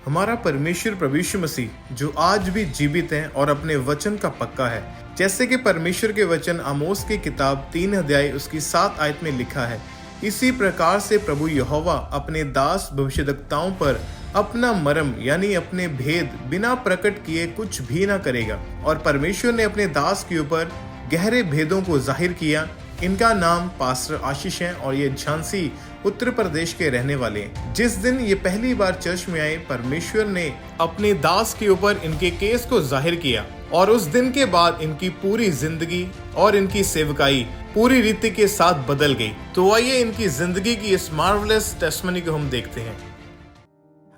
हमारा परमेश्वर प्रभु यीशु मसीह जो आज भी जीवित है और अपने वचन का पक्का है। जैसे कि परमेश्वर के वचन आमोस की किताब 3 अध्याय उसकी 7 आयत में लिखा है, इसी प्रकार से प्रभु यहोवा अपने दास भविष्यद्वक्ताओं पर अपना मर्म यानी अपने भेद बिना प्रकट किए कुछ भी ना करेगा। और परमेश्वर ने अपने दास के ऊपर गहरे भेदों को जाहिर किया। इनका नाम पास्टर आशीष है और ये झांसी उत्तर प्रदेश के रहने वाले हैं। जिस दिन ये पहली बार चर्च में आए, परमेश्वर ने अपने दास के ऊपर इनके केस को जाहिर किया और उस दिन के बाद इनकी पूरी जिंदगी और इनकी सेवकाई पूरी रीति के साथ बदल गई। तो आइए इनकी जिंदगी की इस मार्वलस टेस्टमनी को हम देखते हैं।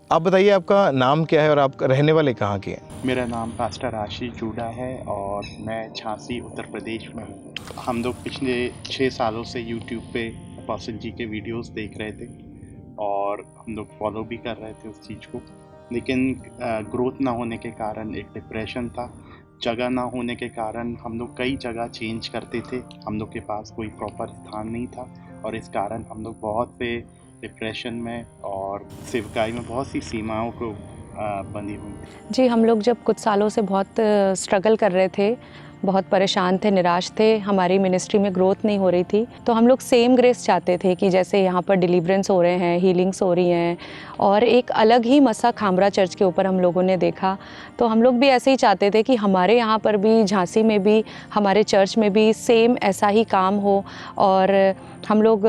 आप बताइए, आपका नाम क्या है और आप रहने वाले कहाँ के हैं? मेरा नाम पास्टर आशीष जूडा है और मैं झांसी उत्तर प्रदेश में हूँ। हम लोग पिछले 6 सालों से यूट्यूब पे अपोस्टल जी के वीडियोस देख रहे थे और हम लोग फॉलो भी कर रहे थे उस चीज़ को, लेकिन ग्रोथ ना होने के कारण एक डिप्रेशन था। जगह ना होने के कारण हम लोग कई जगह चेंज करते थे, हम लोग के पास कोई प्रॉपर स्थान नहीं था और इस कारण हम लोग बहुत से डिप्रेशन में और सेवकाई में बहुत सी सीमाओं को बनी हुई थी। जी, हम लोग जब कुछ सालों से बहुत स्ट्रगल कर रहे थे, बहुत परेशान थे, निराश थे, हमारी मिनिस्ट्री में ग्रोथ नहीं हो रही थी, तो हम लोग सेम ग्रेस चाहते थे कि जैसे यहाँ पर डिलीवरेंस हो रहे हैं, हीलिंग्स हो रही हैं और एक अलग ही मसा खामरा चर्च के ऊपर हम लोगों ने देखा। तो हम लोग भी ऐसे ही चाहते थे कि हमारे यहाँ पर भी, झांसी में भी, हमारे चर्च में भी सेम ऐसा ही काम हो। और हम लोग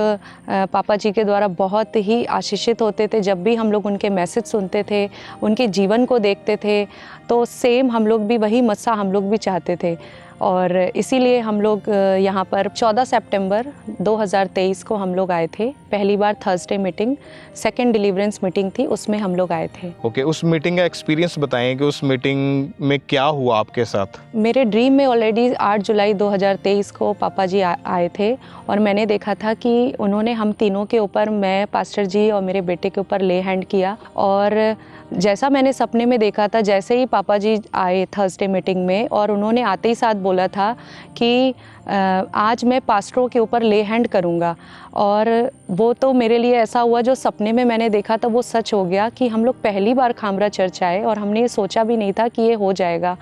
पापा जी के द्वारा बहुत ही आशीषित होते थे। जब भी हम लोग उनके मैसेज सुनते थे, उनके जीवन को देखते थे, तो सेम हम लोग भी वही मस्सा हम लोग भी चाहते थे। और इसीलिए हम लोग यहाँ पर 14 सितंबर 2023 को हम लोग आए थे। पहली बार Thursday meeting, second deliverance meeting थी, उसमें हम लोग आए थे। ओके, उस मीटिंग का एक्सपीरियंस बताएं कि उस मीटिंग में क्या हुआ आपके साथ? मेरे ड्रीम में ऑलरेडी 8 जुलाई 2023 को पापा जी आए थे और मैंने देखा था कि उन्होंने हम तीनों के ऊपर, मैं, पास्टर जी और मेरे बेटे के ऊपर ले हैंड किया। और जैसा मैंने सपने में देखा था, जैसे ही पापा जी आए थर्सडे मीटिंग में और उन्होंने आते ही साथ बोला था कि आज मैं पास्टरों के ऊपर ले हैंड करूँगा। और वो तो मेरे लिए ऐसा हुआ, जो सपने में मैंने देखा था वो सच हो गया कि हम लोग पहली बार खामरा चर्च आए और हमने ये सोचा भी नहीं था कि ये हो जाएगा।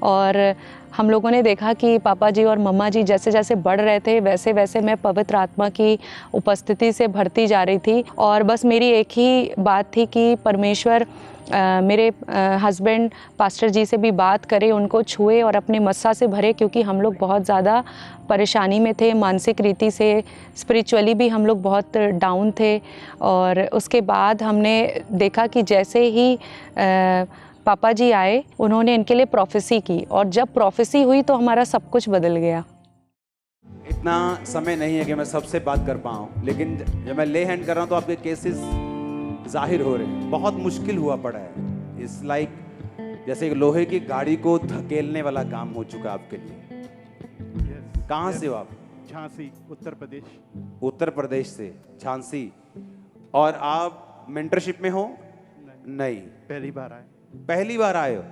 और हम लोगों ने देखा कि पापा जी और मम्मा जी जैसे जैसे बढ़ रहे थे, वैसे वैसे मैं पवित्र आत्मा की उपस्थिति से भरती जा रही थी। और बस मेरी एक ही बात थी कि परमेश्वर मेरे हस्बैंड पास्टर जी से भी बात करे, उनको छुए और अपने मस्सा से भरे, क्योंकि हम लोग बहुत ज़्यादा परेशानी में थे, मानसिक रीति से, स्पिरिचुअली भी हम लोग बहुत डाउन थे। और उसके बाद हमने देखा कि जैसे ही पापा जी आए, उन्होंने इनके लिए प्रोफेसी की और जब प्रोफेसी हुई तो हमारा सब कुछ बदल गया। इतना समय नहीं है कि मैं सबसे बात कर पाऊँ, लेकिन जब मैं ले हैंड कर रहा हूँ तो आपके केसेस जाहिर हो रहे हैं। बहुत मुश्किल हुआ पड़ा है। इट्स लाइक जैसे एक लोहे की गाड़ी को धकेलने वाला काम हो चुका है आपके लिए। कहाँ से हो आप? झांसी उत्तर प्रदेश। उत्तर प्रदेश से, झांसी। और आप मेंटरशिप में हो? नहीं, पहली बार आए। पहली बार आए हो?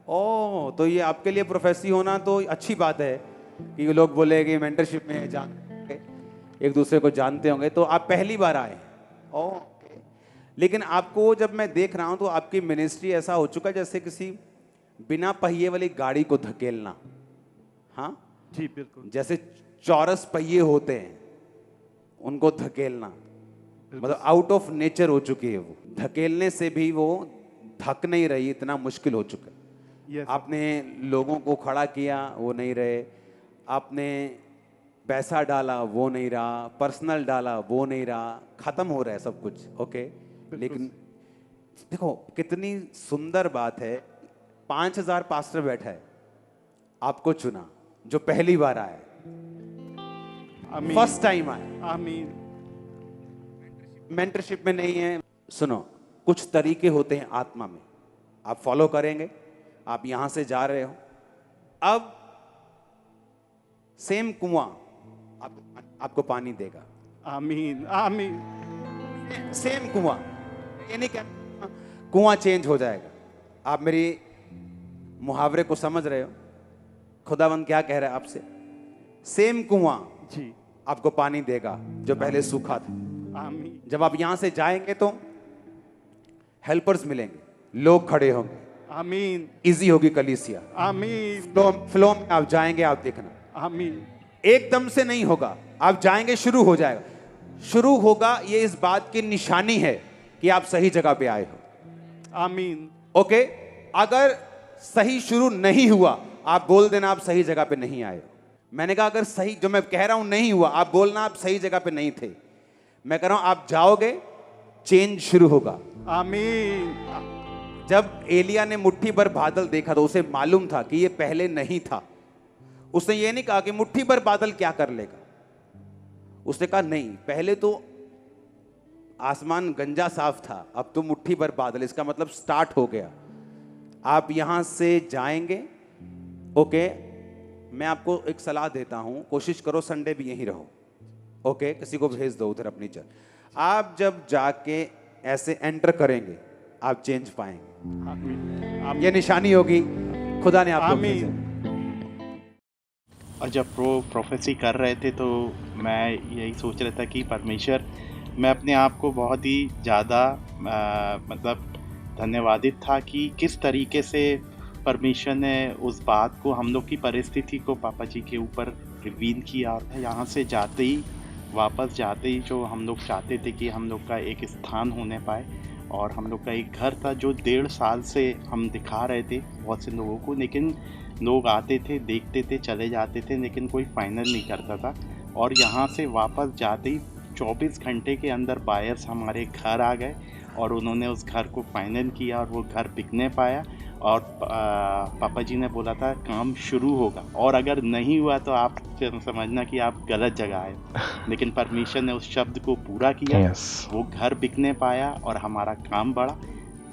ओह, तो ये आपके लिए प्रोफेसी होना तो अच्छी बात है कि लोग बोले कि मेंटरशिप में जान एक दूसरे को जानते होंगे। तो आप पहली बार आए? ओह, लेकिन आपको जब मैं देख रहा हूं तो आपकी मिनिस्ट्री ऐसा हो चुका है जैसे किसी बिना पहिए वाली गाड़ी को धकेलना। हाँ जी बिल्कुल। जैसे चौरस पहिए होते हैं उनको धकेलना, मतलब आउट ऑफ नेचर हो चुकी है वो। धकेलने से भी वो धक नहीं रही, इतना मुश्किल हो चुका है। आपने लोगों को खड़ा किया, वो नहीं रहे। आपने पैसा डाला, वो नहीं रहा। पर्सनल डाला, वो नहीं रहा। खत्म हो रहा है सब कुछ। ओके, लेकिन देखो कितनी सुंदर बात है। 5000 पास्टर बैठा है, आपको चुना जो पहली बार आए, फर्स्ट टाइम आए। आमीन। मेंटरशिप में नहीं है। सुनो, कुछ तरीके होते हैं आत्मा में, आप फॉलो करेंगे। आप यहां से जा रहे हो, अब सेम कुआं आपको पानी देगा। आमीन आमीन। सेम कुआं, ये नहीं कहना कुआं चेंज हो जाएगा। आप मेरी मुहावरे को समझ रहे हो? खुदावंद क्या कह रहा है आपसे? सेम कुआं जी आपको पानी देगा जो पहले सूखा था। आमीन। जब आप यहां से जाएंगे तो हेल्पर्स मिलेंगे, लोग खड़े होंगे, आमीन, इजी होगी कलीसिया, आमीन, फ्लो में आप जाएंगे, आप देखना आमीन, एकदम से नहीं होगा, आप जाएंगे, शुरू हो जाएगा। शुरू होगा, ये इस बात की निशानी है कि आप सही जगह पे आए हो। आमीन, ओके, अगर सही शुरू नहीं हुआ, आप बोल देना आप सही जगह पे नहीं आए हो। मैंने कहा अगर सही, जो मैं कह रहा हूं नहीं हुआ, आप बोलना आप सही जगह पे नहीं थे। मैं कह रहा हूं आप जाओगे, चेंज शुरू होगा। आमीन, जब एलिया ने मुट्ठी भर बादल देखा तो उसे मालूम था कि ये पहले नहीं था। उसने ये नहीं कहा कि मुट्ठी भर बादल क्या कर लेगा, उसने कहा नहीं, पहले तो आसमान गंजा साफ था, अब तो मुट्ठी भर बादल, इसका मतलब स्टार्ट हो गया। आप यहां से जाएंगे, ओके। मैं आपको एक सलाह देता हूं, कोशिश करो संडे भी यहीं रहो, ओके। किसी को भेज दो उधर अपनी चर्च। आप जब जाके ऐसे एंटर करेंगे, आप चेंज पाएंगे। आमीन, ये निशानी होगी, खुदा ने आपको आमीन। भेजा। और जब प्रोफेसी कर रहे थे तो मैं यही सोच रहा था कि परमेश्वर, मैं अपने आप को बहुत ही ज़्यादा मतलब धन्यवादित था कि किस तरीके से परमेश्वर ने उस बात को, हम लोग की परिस्थिति को पापा जी के ऊपर रिवील किया। यहाँ से जाते ही, वापस जाते ही, जो हम लोग चाहते थे कि हम लोग का एक स्थान होने पाए, और हम लोग का एक घर था जो 1.5 साल से हम दिखा रहे थे बहुत से लोगों को, लेकिन लोग आते थे, देखते थे, चले जाते थे, लेकिन कोई फाइनल नहीं करता था। और यहाँ से वापस जाते ही 24 घंटे के अंदर बायर्स हमारे घर आ गए और उन्होंने उस घर को फाइनल किया और वो घर बिकने पाया। और पापा जी ने बोला था काम शुरू होगा, और अगर नहीं हुआ तो आप समझना कि आप गलत जगह आए। लेकिन परमेश्वर ने उस शब्द को पूरा किया। वो घर बिकने पाया और हमारा काम बढ़ा।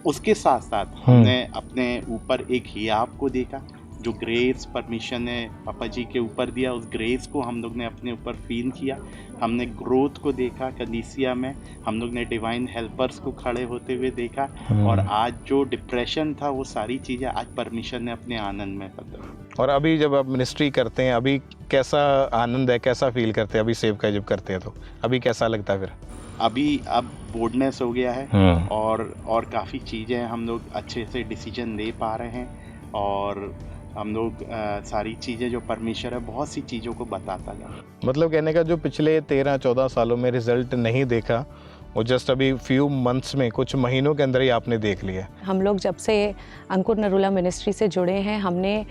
उसके साथ साथ हमने अपने ऊपर एक हियाब को देखा, जो ग्रेस परमेश्वर ने पापा जी के ऊपर दिया, उस ग्रेस को हम लोग ने अपने ऊपर फील किया। हमने ग्रोथ को देखा कलीसिया में, हम लोग ने डिवाइन हेल्पर्स को खड़े होते हुए देखा। और आज जो डिप्रेशन था, वो सारी चीज़ें आज परमेश्वर ने अपने आनंद में बदला। और अभी जब आप मिनिस्ट्री करते हैं, अभी कैसा आनंद है, कैसा फील करते हैं अभी सेवकाई जब करते हैं, तो अभी कैसा लगता है फिर? अभी अब बोल्डनेस हो गया है और काफ़ी चीज़ें हम लोग अच्छे से डिसीजन ले पा रहे हैं, और हम लोग सारी चीज़ें जो परमेश्वर है बहुत सी चीज़ों को बताता है। मतलब कहने का जो पिछले 13-14 सालों में रिजल्ट नहीं देखा, वो जस्ट अभी फ्यू मंथ्स में, कुछ महीनों के अंदर ही आपने देख लिया। हम लोग जब से अंकुर नरूला मिनिस्ट्री से जुड़े हैं, हमने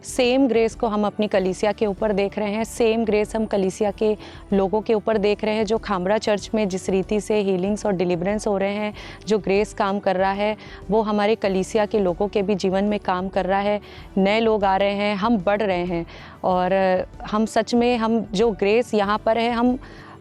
सेम ग्रेस को हम अपनी कलीसिया के ऊपर देख रहे हैं, सेम ग्रेस हम कलीसिया के लोगों के ऊपर देख रहे हैं। जो खामरा चर्च में जिस रीति से हीलिंग्स और डिलीवरेंस हो रहे हैं, जो ग्रेस काम कर रहा है, वो हमारे कलीसिया के लोगों के भी जीवन में काम कर रहा है। नए लोग आ रहे हैं, हम बढ़ रहे हैं, और हम सच में, हम जो ग्रेस यहाँ पर है,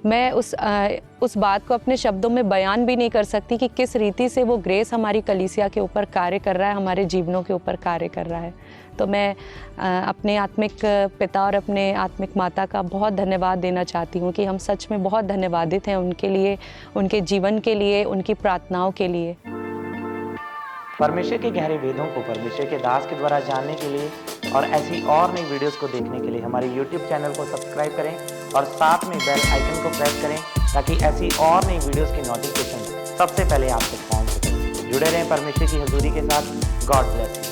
मैं उस बात को अपने शब्दों में बयान भी नहीं कर सकती कि किस रीति से वो ग्रेस हमारी कलीसिया के ऊपर कार्य कर रहा है, हमारे जीवनों के ऊपर कार्य कर रहा है। तो मैं अपने आत्मिक पिता और अपने आत्मिक माता का बहुत धन्यवाद देना चाहती हूँ कि हम सच में बहुत धन्यवादित हैं उनके लिए, उनके जीवन के लिए, उनकी प्रार्थनाओं के लिए। परमेश्वर के गहरे वेदों को परमेश्वर के दास के द्वारा जानने के लिए और ऐसी और नई वीडियोस को देखने के लिए हमारे YouTube चैनल को सब्सक्राइब करें और साथ में बेल आइकन को प्रेस करें, ताकि ऐसी और नई वीडियोस की नोटिफिकेशन सबसे पहले आप तक पहुंच सके। जुड़े रहें परमेश्वर की हजूरी के साथ। God bless.